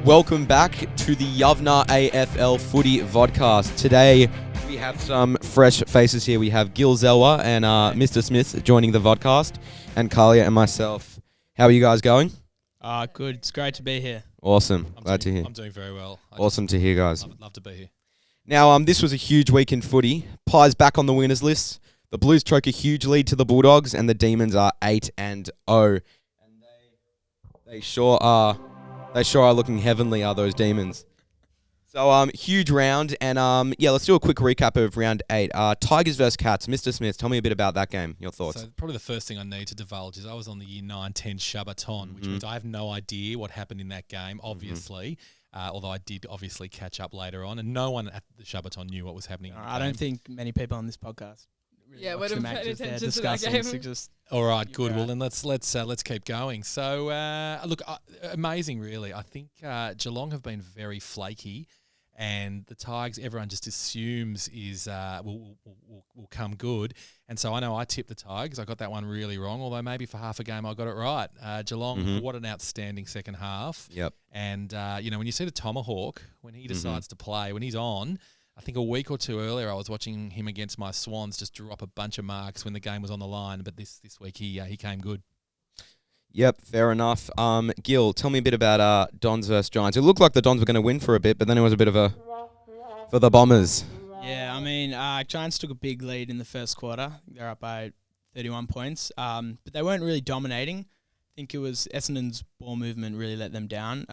Welcome back to the Yavneh AFL Footy Vodcast. Today we have some fresh faces here. We have Gil Zelwer and Mr. Smith joining the vodcast, and Carlia and myself. How are you guys going? Good. It's great to be here. Awesome. Glad to hear. I'm doing very well. Awesome to hear, guys. Love to be here. Now, this was a huge week in footy. Pies back on the winners list. The Blues choke a huge lead to the Bulldogs, and the Demons are 8-0. And they sure are. They sure are looking heavenly, are those Demons? So, huge round, and let's do a quick recap of round 8. Tigers versus Cats. Mr. Smith, tell me a bit about that game. Your thoughts? So probably the first thing I need to divulge is I was on the Year 9-10 Shabbaton, which means I have no idea what happened in that game, obviously. Although I did obviously catch up later on, and no one at the Shabbaton knew what was happening. In the I don't think many people on this podcast really watch the matches. They're discussing. So just all right, good. Right. Well, then let's keep going. So, amazing, really. I think Geelong have been very flaky, and the Tigers, everyone just assumes will come good. And so I know I tipped the Tigers. I got that one really wrong, although maybe for half a game I got it right. Geelong, what an outstanding second half. Yep. And when you see the Tomahawk, when he decides to play, when he's on. I think a week or two earlier, I was watching him against my Swans just drop a bunch of marks when the game was on the line. But this week he came good. Yep, fair enough. Gil, tell me a bit about Dons versus Giants. It looked like the Dons were going to win for a bit, but then it was a bit of a for the Bombers. Yeah, I mean, Giants took a big lead in the first quarter. They're up by 31 points, but they weren't really dominating. I think it was Essendon's ball movement really let them down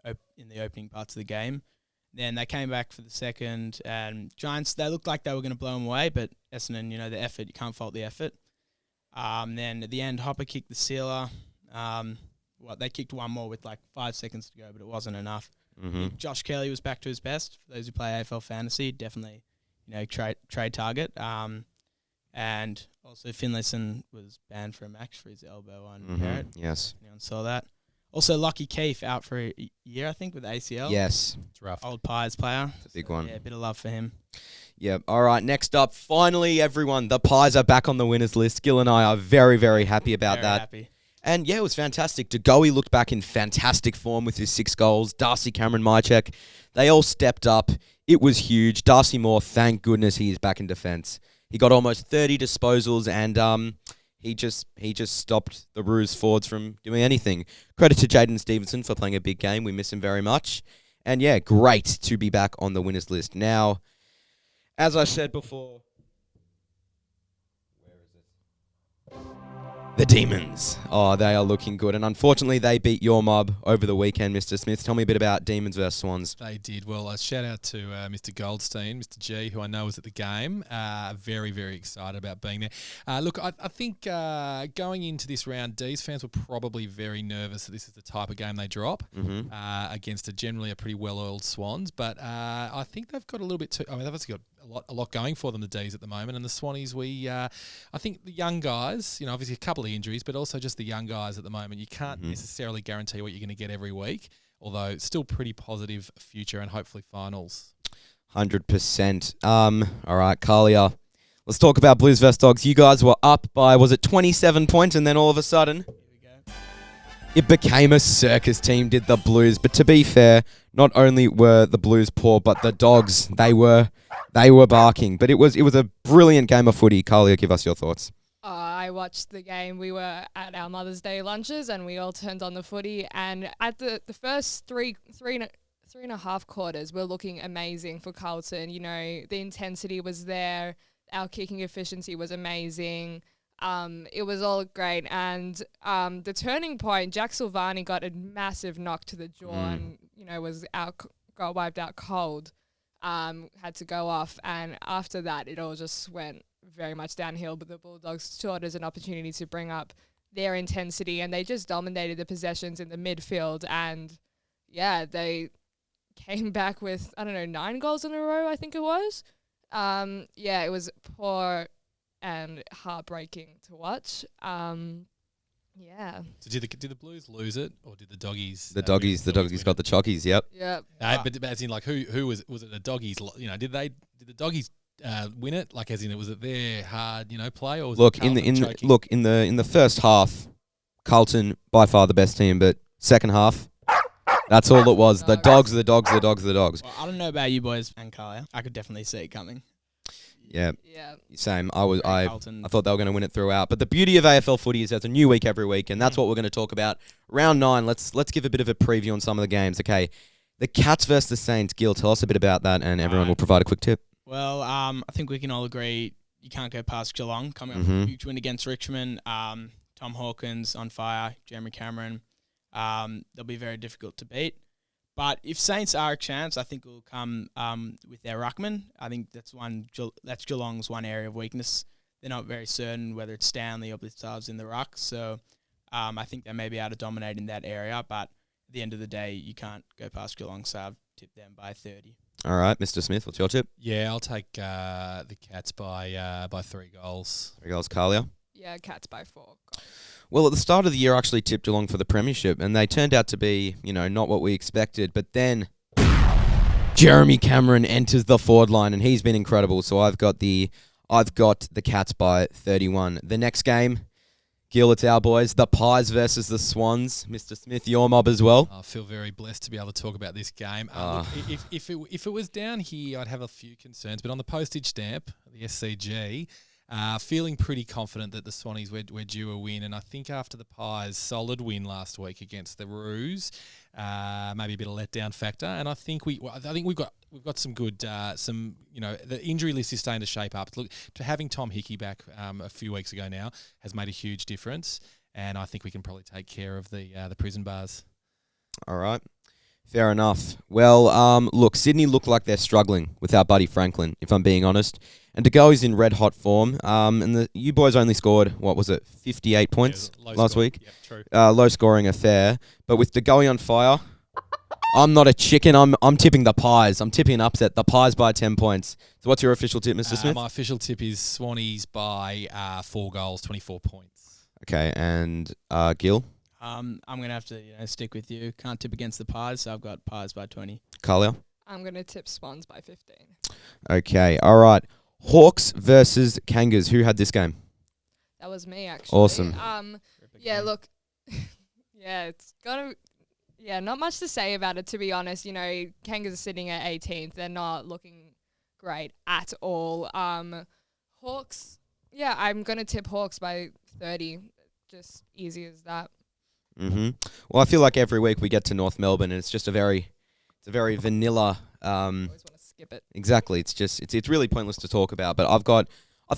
in the opening parts of the game. Then they came back for the second, and Giants, they looked like they were going to blow them away, but Essendon, the effort, you can't fault the effort. Then at the end, Hopper kicked the sealer. They kicked one more with like 5 seconds to go, but it wasn't enough. Josh Kelly was back to his best. For those who play AFL fantasy, definitely, trade target. And also Finlayson was banned for a match for his elbow on Barrett. Yes. Anyone saw that? Also, Lockie Keefe out for a year, I think, with ACL. Yes. It's rough. Old Pies player. It's a big one. Yeah, a bit of love for him. Yep. All right, next up, finally, everyone, the Pies are back on the winners list. Gil and I are very, very happy about that. Happy. And yeah, it was fantastic. DeGoey looked back in fantastic form with his 6 goals. Darcy, Cameron, Mychek, they all stepped up. It was huge. Darcy Moore, thank goodness he is back in defence. He got almost 30 disposals, and he just stopped the Roos forwards from doing anything. Credit to Jaden Stevenson for playing a big game. We miss him very much. And yeah, great to be back on the winners list. Now, as I said before, the Demons. Oh, they are looking good. And unfortunately, they beat your mob over the weekend, Mr. Smith. Tell me a bit about Demons versus Swans. They did. Well, a shout out to Mr. Goldstein, Mr. G, who I know was at the game. Very, very excited about being there. Look, I think going into this round, D's fans were probably very nervous that this is the type of game they drop against generally a pretty well-oiled Swans. But I think they've got a little bit too... I mean, they've obviously got a lot going for them, the D's at the moment. And the Swannies, I think the young guys, obviously a couple of injuries, but also just the young guys at the moment. You can't necessarily guarantee what you're going to get every week, although still pretty positive future and hopefully finals. 100%. All right, Carlia, let's talk about Blues versus Dogs. You guys were up by, was it 27 points, and then all of a sudden... It became a circus team, did the Blues. But to be fair, not only were the Blues poor, but the Dogs, they were barking. But it was a brilliant game of footy. Carlia, give us your thoughts. I watched the game. We were at our Mother's Day lunches and we all turned on the footy. And at the first three and a half quarters, we're looking amazing for Carlton. The intensity was there. Our kicking efficiency was amazing. It was all great, and the turning point, Jack Silvani got a massive knock to the jaw and, got wiped out cold, had to go off, and after that, it all just went very much downhill, but the Bulldogs saw it as an opportunity to bring up their intensity, and they just dominated the possessions in the midfield, and, yeah, they came back with, 9 goals in a row, I think it was. It was poor and heartbreaking to watch. Yeah. So did the Blues lose it, or did the Doggies? The Doggies got the Chockies. Yep. Yep. But as in, like, who was it? The Doggies? Did the Doggies win it? Like, as in, was it their hard play, or was it in the first half, Carlton by far the best team, but second half, That's all it was. The Dogs. dogs. Well, I don't know about you boys and Carlia. I could definitely see it coming. Yeah, Yeah. same. Carlton. I thought they were going to win it throughout. But the beauty of AFL footy is there's a new week every week, and that's what we're going to talk about. Round 9, let's give a bit of a preview on some of the games. Okay, the Cats versus the Saints. Gil, tell us a bit about that, and everyone will provide a quick tip. Well, I think we can all agree you can't go past Geelong coming off Mhm. a huge win against Richmond. Tom Hawkins on fire, Jeremy Cameron. They'll be very difficult to beat. But if Saints are a chance, I think it will come with their ruckman. I think that's Geelong's one area of weakness. They're not very certain whether it's Stanley or Blitzarves in the ruck. So I think they may be able to dominate in that area. But at the end of the day, you can't go past Geelong. So I've tipped them by 30. All right, Mr. Smith, what's your tip? Yeah, I'll take the Cats by 3 goals. 3 goals, Carlia. Yeah, Cats by 4 goals. Well, at the start of the year, I actually tipped Geelong for the premiership, and they turned out to be, not what we expected. But then Jeremy Cameron enters the forward line, and he's been incredible. So I've got the Cats by 31. The next game, Gil, it's our boys, the Pies versus the Swans. Mr. Smith, your mob as well. I feel very blessed to be able to talk about this game. Ah. Look, if it was down here, I'd have a few concerns. But on the postage stamp, the SCG, feeling pretty confident that the Swannies were due a win. And I think after the Pies' solid win last week against the Roos, maybe a bit of letdown factor. And I think we've got some good the injury list is starting to shape up. Look, to having Tom Hickey back a few weeks ago now has made a huge difference. And I think we can probably take care of the prison bars. All right. Fair enough. Well, look, Sydney look like they're struggling without Buddy Franklin, if I'm being honest. And De Goey's in red-hot form. And you boys only scored, 58 points last week? Yeah, true. Low-scoring affair. But with De Goey on fire, I'm not a chicken. I'm tipping the Pies. I'm tipping an upset. The Pies by 10 points. So what's your official tip, Mr. Smith? My official tip is Swannies by 4 goals, 24 points. Okay, and Gil? I'm going to have to stick with you. Can't tip against the Pies, so I've got Pies by 20. Carlia? I'm going to tip Swans by 15. Okay, all right. Hawks versus Kangas. Who had this game? That was me, actually. Awesome. Yeah, look. It's got to... Yeah, not much to say about it, to be honest. Kangas are sitting at 18th. They're not looking great at all. Hawks... Yeah, I'm going to tip Hawks by 30. Just easy as that. Mm-hmm. Well, I feel like every week we get to North Melbourne, and it's just a very vanilla. Always want to skip it. Exactly. It's really pointless to talk about. But I think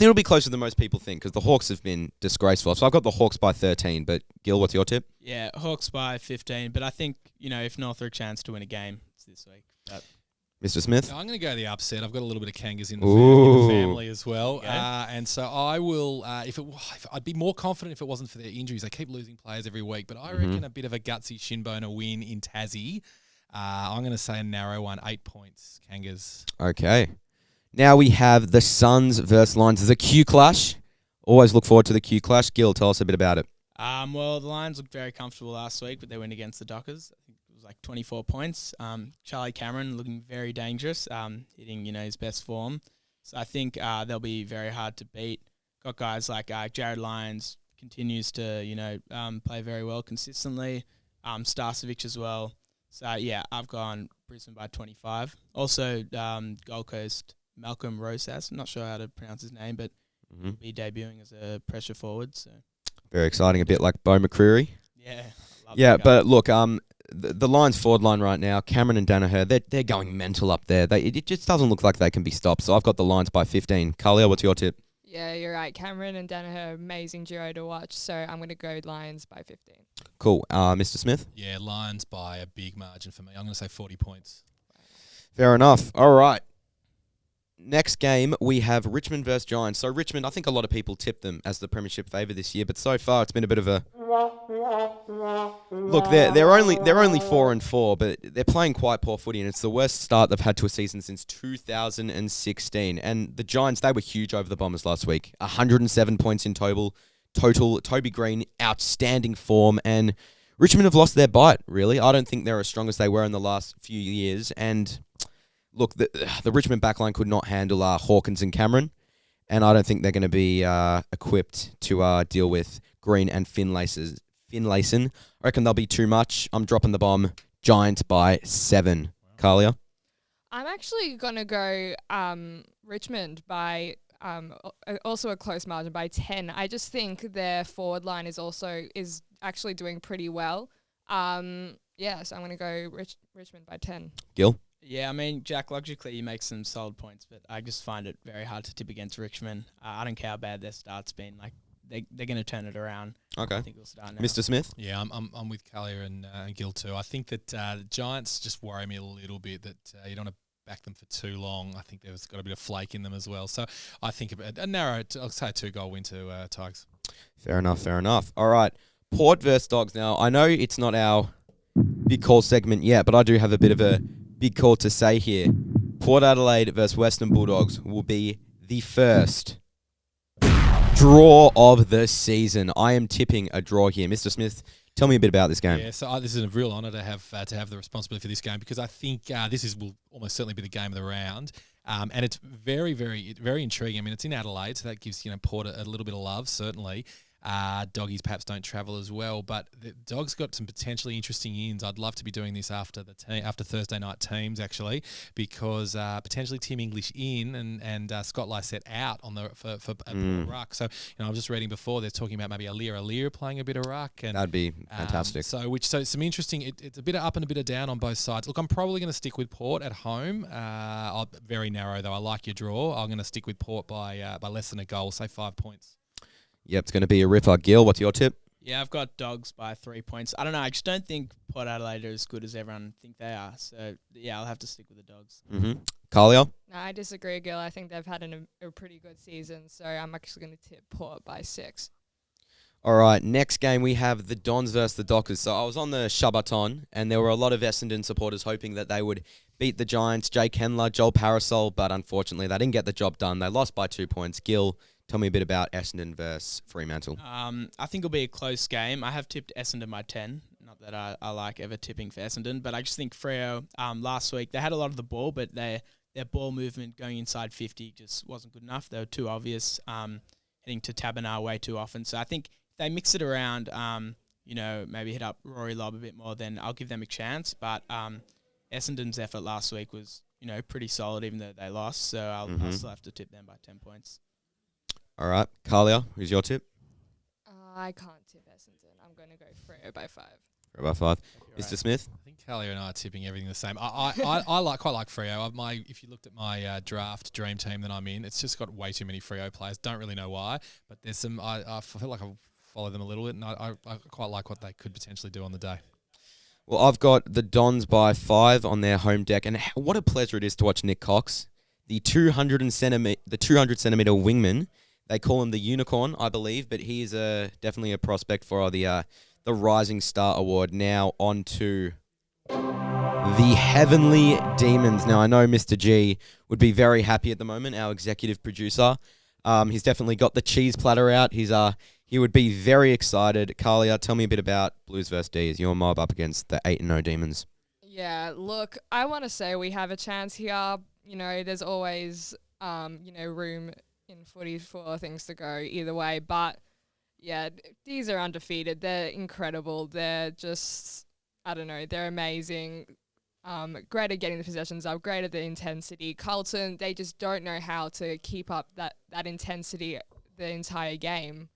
it'll be closer than most people think because the Hawks have been disgraceful. So I've got the Hawks by 13. But Gil, what's your tip? Yeah, Hawks by 15. But I think if North are a chance to win a game, it's this week. But Mr. Smith? I'm going to go the upset. I've got a little bit of Kangas in the family as well. Okay. And so I will, I'd be more confident if it wasn't for their injuries. They keep losing players every week, but I reckon a bit of a gutsy shinboner win in Tassie. I'm going to say a narrow one, 8 points, Kangas. Okay. Now we have the Suns versus Lions. There's a Q clash. Always look forward to the Q clash. Gil, tell us a bit about it. Well, the Lions looked very comfortable last week, but they went against the Dockers. I think it was like 24 points. Charlie Cameron looking very dangerous, hitting his best form. So I think they'll be very hard to beat. Got guys like Jared Lyons continues to play very well consistently. Starcevic as well. So yeah, I've gone Brisbane by 25. Also Gold Coast Malcolm Rosas. I'm not sure how to pronounce his name, but he'll be debuting as a pressure forward. So. Very exciting, a bit like Bo McCreary. Yeah. Yeah, but look, the Lions forward line right now, Cameron and Danaher, they're going mental up there. It just doesn't look like they can be stopped. So I've got the Lions by 15. Carlia, what's your tip? Yeah, you're right. Cameron and Danaher, amazing duo to watch. So I'm going to go Lions by 15. Cool. Mr. Smith? Yeah, Lions by a big margin for me. I'm going to say 40 points. Fair enough. All right. Next game, we have Richmond versus Giants. So Richmond, I think a lot of people tipped them as the premiership favourite this year, but so far it's been a bit of a... Look, they're only 4-4, but they're playing quite poor footy, and it's the worst start they've had to a season since 2016. And the Giants, they were huge over the Bombers last week. 107 points in total. Toby Green, outstanding form, and Richmond have lost their bite, really. I don't think they're as strong as they were in the last few years, and... Look, the Richmond backline could not handle Hawkins and Cameron, and I don't think they're going to be equipped to deal with Green and Finlayson. I reckon they'll be too much. I'm dropping the bomb. Giants by 7. Carlia? I'm actually gonna go Richmond by also a close margin by 10. I just think their forward line is actually doing pretty well. So I'm gonna go Richmond by 10. Gil? Yeah, I mean, Jack, logically he makes some solid points, but I just find it very hard to tip against Richmond. I don't care how bad their start's been. Like, they're going to turn it around. Okay. I think we'll start now. Mr. Smith? Yeah, I'm with Carlia and Gil too. I think that the Giants just worry me a little bit that you don't want to back them for too long. I think there's got a bit of flake in them as well. So I think a narrow, I'll say a 2-goal win to Tigers. Fair enough. All right. Port versus Dogs. Now, I know it's not our big call segment yet, but I do have a bit of a big call to say here. Port Adelaide versus Western Bulldogs will be the first draw of the season. I am tipping a draw here. Mr. Smith, tell me a bit about this game. Yeah, so this is a real honour to have the responsibility for this game, because I think will almost certainly be the game of the round. And it's very, very, very intriguing. I mean, it's in Adelaide, so that gives Port a little bit of love, certainly. Doggies perhaps don't travel as well, but the Dogs got some potentially interesting ins. I'd love to be doing this after Thursday night teams, actually, because potentially Tim English in and Scott Lysette out on for ruck. So I was just reading before they're talking about maybe Alir playing a bit of ruck, and that'd be fantastic. So some interesting. It's a bit of up and a bit of down on both sides. Look, I'm probably going to stick with Port at home. Very narrow though. I like your draw. I'm going to stick with Port by less than a goal, say 5 points. Yep, it's going to be a ripper. Gil, what's your tip? Yeah, I've got Dogs by 3 points. I don't know. I just don't think Port Adelaide are as good as everyone think they are. So, yeah, I'll have to stick with the Dogs. Mm-hmm. Carlia? No, I disagree, Gil. I think they've had a pretty good season, so I'm actually going to tip Port by 6. All right, next game we have the Dons versus the Dockers. So I was on the Shabbaton, and there were a lot of Essendon supporters hoping that they would beat the Giants, Jay Kendler, Joel Parasol, but unfortunately they didn't get the job done. They lost by 2 points. Gil, tell me a bit about Essendon versus Fremantle. I think it'll be a close game. I have tipped Essendon by 10. Not that I like ever tipping for Essendon, but I just think Freo, last week, they had a lot of the ball, but their ball movement going inside 50 just wasn't good enough. They were too obvious, heading to Tabernar way too often. So I think if they mix it around, maybe hit up Rory Lobb a bit more, then I'll give them a chance. But Essendon's effort last week was, pretty solid, even though they lost. So I'll still have to tip them by 10 points. All right, Carlia, who's your tip? I can't tip Essendon. I'm going to go Freo by 5. Freo by 5. You're Mr. right. Smith? I think Carlia and I are tipping everything the same. I quite like Freo. If you looked at my draft dream team that I'm in, it's just got way too many Freo players. Don't really know why, but there's some. I feel like I follow them a little bit, and I quite like what they could potentially do on the day. Well, I've got the Dons by 5 on their home deck, and what a pleasure it is to watch Nick Cox, the 200 centimeter wingman. They call him the Unicorn, I believe, but he is definitely a prospect for the Rising Star Award. Now on to the Heavenly Demons. Now I know Mr. G would be very happy at the moment, our executive producer. He's definitely got the cheese platter out. He would be very excited. Carlia, tell me a bit about Blues vs. D's, your mob up against the 8-0 Demons. Yeah, look, I want to say we have a chance here. There's always, room in footy for things to go either way. But, yeah, D's are undefeated. They're incredible. They're just, they're amazing. Great at getting the possessions up, great at the intensity. Carlton, they just don't know how to keep up that intensity the entire game.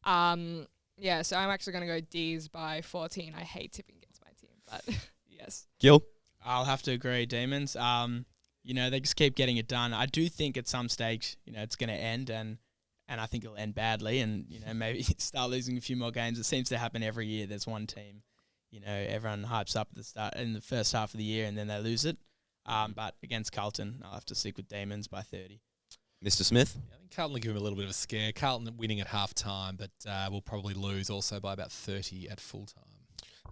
So I'm actually going to go D's by 14. I hate tipping against my team, but yes. Gil? I'll have to agree, Demons. They just keep getting it done. I do think at some stage, it's going to end, and I think it'll end badly, and maybe start losing a few more games. It seems to happen every year. There's one team, everyone hypes up at the start in the first half of the year, and then they lose it. But against Carlton, I'll have to stick with Demons by 30. Mr. Smith? Yeah, I think Carlton will give him a little bit of a scare. Carlton winning at half time, but will probably lose also by about 30 at full time.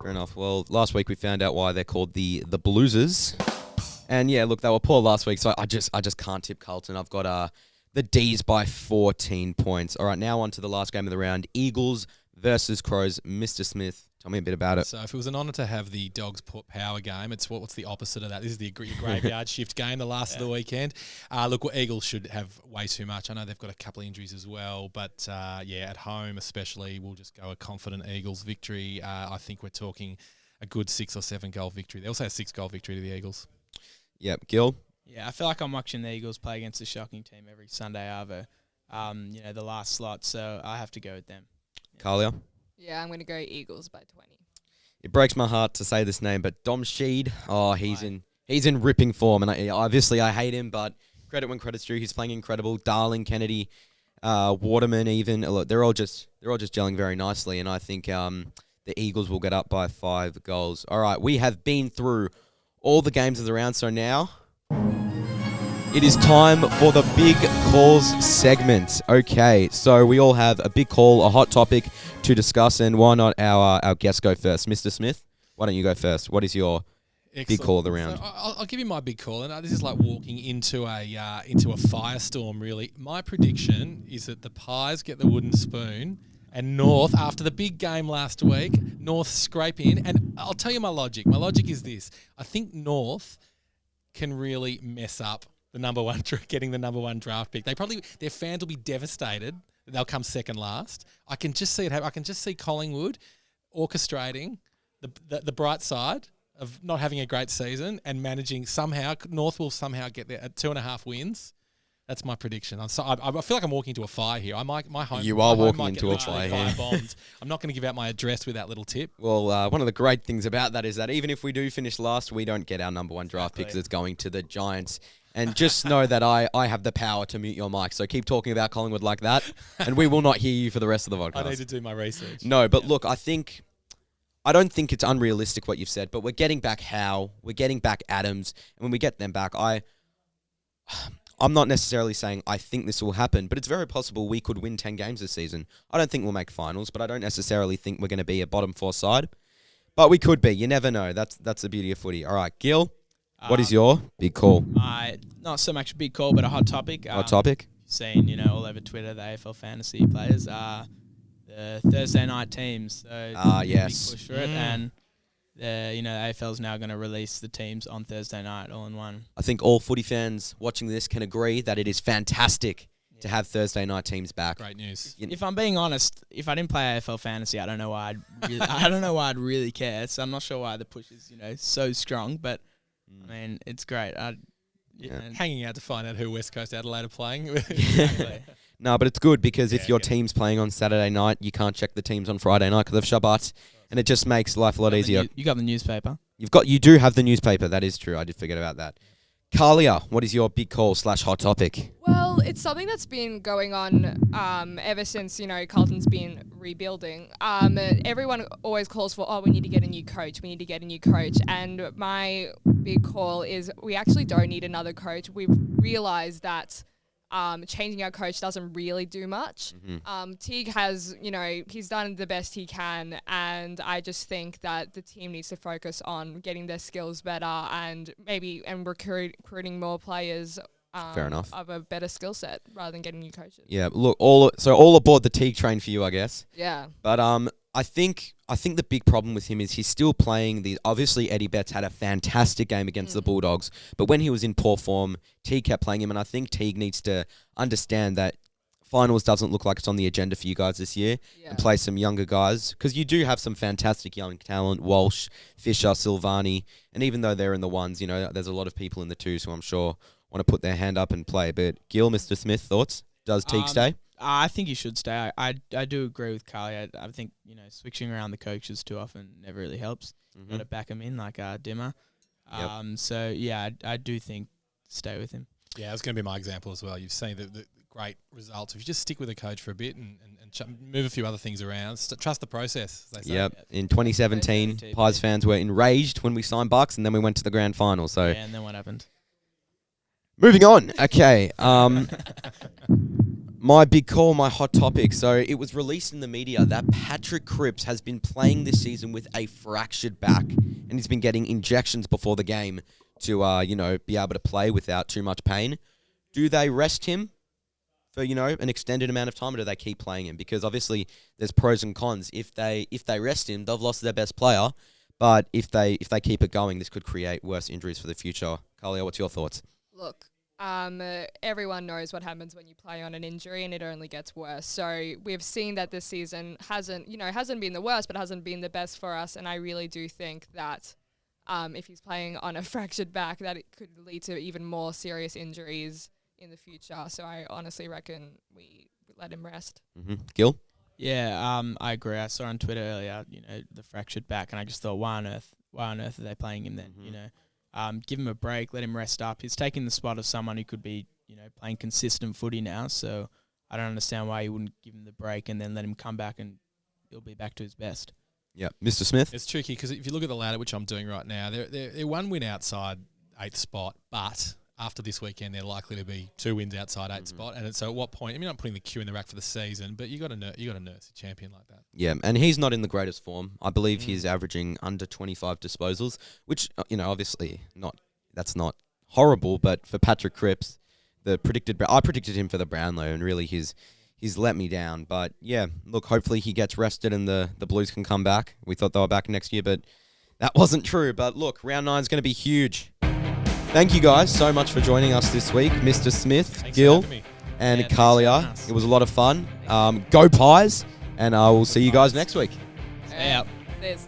Fair enough. Well, last week we found out why they're called the Bluesers. And yeah, look, they were poor last week, so I just can't tip Carlton. I've got the D's by 14 points. All right, now on to the last game of the round. Eagles versus Crows. Mr. Smith, tell me a bit about it. So if it was an honour to have the Dogs power game, it's what's the opposite of that? This is the graveyard shift game, the last of the weekend. Eagles should have way too much. I know they've got a couple of injuries as well, but at home especially, we'll just go a confident Eagles victory. I think we're talking a good 6 or 7 goal victory. They also had 6 goal victory to the Eagles. Yep, Gil. Yeah, I feel like I'm watching the Eagles play against a shocking team every Sunday Arvo. The last slot, so I have to go with them. Carlia. Yeah, I'm going to go Eagles by 20. It breaks my heart to say this name, but Dom Sheed, he's in ripping form, and obviously I hate him, but credit when credit's due. He's playing incredible. Darling, Kennedy, Waterman, even look, they're all just gelling very nicely, and I think the Eagles will get up by 5 goals. All right, we have been through all the games of the round, so now it is time for the big calls segment. Okay, so we all have a big call, a hot topic to discuss, and why not our guest go first? Mr. Smith, why don't you go first? What is your big call of the round? So I'll give you my big call, and this is like walking into a firestorm, really. My prediction is that the Pies get the wooden spoon, and North, after the big game last week, North scrape in. And I'll tell you my logic. My logic is this. I think North can really mess up getting the number 1 draft pick. Their fans will be devastated. They'll come second last. I can just see it happen. I can just see Collingwood orchestrating the bright side of not having a great season and managing somehow. North will somehow get there at 2.5 wins. That's my prediction. I feel like I'm walking into a fire here. You are walking into a fire here. Bombed. I'm not going to give out my address with that little tip. Well, one of the great things about that is that even if we do finish last, we don't get our number 1 draft pick because it's going to the Giants. And just know that I have the power to mute your mic. So keep talking about Collingwood like that, and we will not hear you for the rest of the podcast. I need to do my research. No, but look, I don't think it's unrealistic what you've said, but we're getting back Howe, we're getting back Adams, and when we get them back, I'm not necessarily saying I think this will happen, but it's very possible we could win 10 games this season. I don't think we'll make finals, but I don't necessarily think we're going to be a bottom 4 side. But we could be. You never know. That's the beauty of footy. All right, Gil, what is your big call? Not so much a big call, but a hot topic. Hot topic? Seen, all over Twitter, the AFL fantasy players are the Thursday night teams. So yes. Big push for it, and the AFL's now going to release the teams on Thursday night, all in one. I think all footy fans watching this can agree that it is fantastic to have Thursday night teams back. Great news. If I'm being honest, if I didn't play AFL fantasy, I don't know why I'd really care. So I'm not sure why the push is so strong, but I mean it's great. Hanging out to find out who West Coast Adelaide are playing. Exactly. No, but it's good because if your team's playing on Saturday night, you can't check the teams on Friday night because of Shabbat, and it just makes life a lot easier. You got the newspaper. You do have the newspaper. That is true. I did forget about that. Carlia, what is your big call / hot topic? Well, it's something that's been going on ever since, Carlton's been rebuilding. Everyone always calls for, we need to get a new coach. We need to get a new coach. And my big call is we actually don't need another coach. We've realised that changing our coach doesn't really do much. Mm-hmm. Teague has, he's done the best he can, and I just think that the team needs to focus on getting their skills better and recruiting more players. Fair enough. Of a better skill set rather than getting new coaches. Yeah, look, all aboard the Teague train for you, I guess. Yeah. But I think the big problem with him is he's still playing obviously Eddie Betts had a fantastic game against the Bulldogs, but when he was in poor form, Teague kept playing him, and I think Teague needs to understand that finals doesn't look like it's on the agenda for you guys this year, and play some younger guys, because you do have some fantastic young talent, Walsh, Fisher, Silvani, and even though they're in the ones, there's a lot of people in the twos who I'm sure want to put their hand up and play. But Gil, Mr. Smith, thoughts? Does Teague stay? I think he should stay. I do agree with Carly. I think switching around the coaches too often never really helps. Mm-hmm. Got to back him in like Dimmer. Yep. So yeah, I do think stay with him. Yeah, it's going to be my example as well. You've seen the great results. If you just stick with a coach for a bit and move a few other things around, trust the process, as they say. Yep. In 2017, Pies fans were enraged when we signed Bucks, and then we went to the grand final. So yeah, and then what happened? Moving on. Okay. My big call, my hot topic. So it was released in the media that Patrick Cripps has been playing this season with a fractured back, and he's been getting injections before the game to, be able to play without too much pain. Do they rest him for, an extended amount of time, or do they keep playing him? Because obviously there's pros and cons. If they rest him, they've lost their best player. But if they keep it going, this could create worse injuries for the future. Carlia, what's your thoughts? Look, Everyone knows what happens when you play on an injury, and it only gets worse. So we've seen that this season hasn't been the worst, but hasn't been the best for us. And I really do think that if he's playing on a fractured back, that it could lead to even more serious injuries in the future. So I honestly reckon we let him rest. Mm-hmm. Gil? Yeah, I agree. I saw on Twitter earlier, the fractured back, and I just thought, why on earth are they playing him then? Give him a break, let him rest up. He's taking the spot of someone who could be, playing consistent footy now. So I don't understand why you wouldn't give him the break and then let him come back and he'll be back to his best. Yeah, Mr. Smith? It's tricky because if you look at the ladder, which I'm doing right now, they're one win outside 8th spot, but after this weekend, they're likely to be 2 wins outside 8th spot. And so at what point, I'm putting the Q in the rack for the season, but you got to nurse a champion like that. Yeah, and he's not in the greatest form. I believe he's averaging under 25 disposals, which, obviously that's not horrible, but for Patrick Cripps, I predicted him for the Brownlow, and really he's let me down. But yeah, look, hopefully he gets rested and the Blues can come back. We thought they were back next year, but that wasn't true. But look, round 9 is going to be huge. Thank you guys so much for joining us this week, Mr. Smith, Thanks Gil, for having me. and Yeah, thanks for Carlia. having us. It was a lot of fun. Go Pies, and I will see you guys next week. Yeah. There's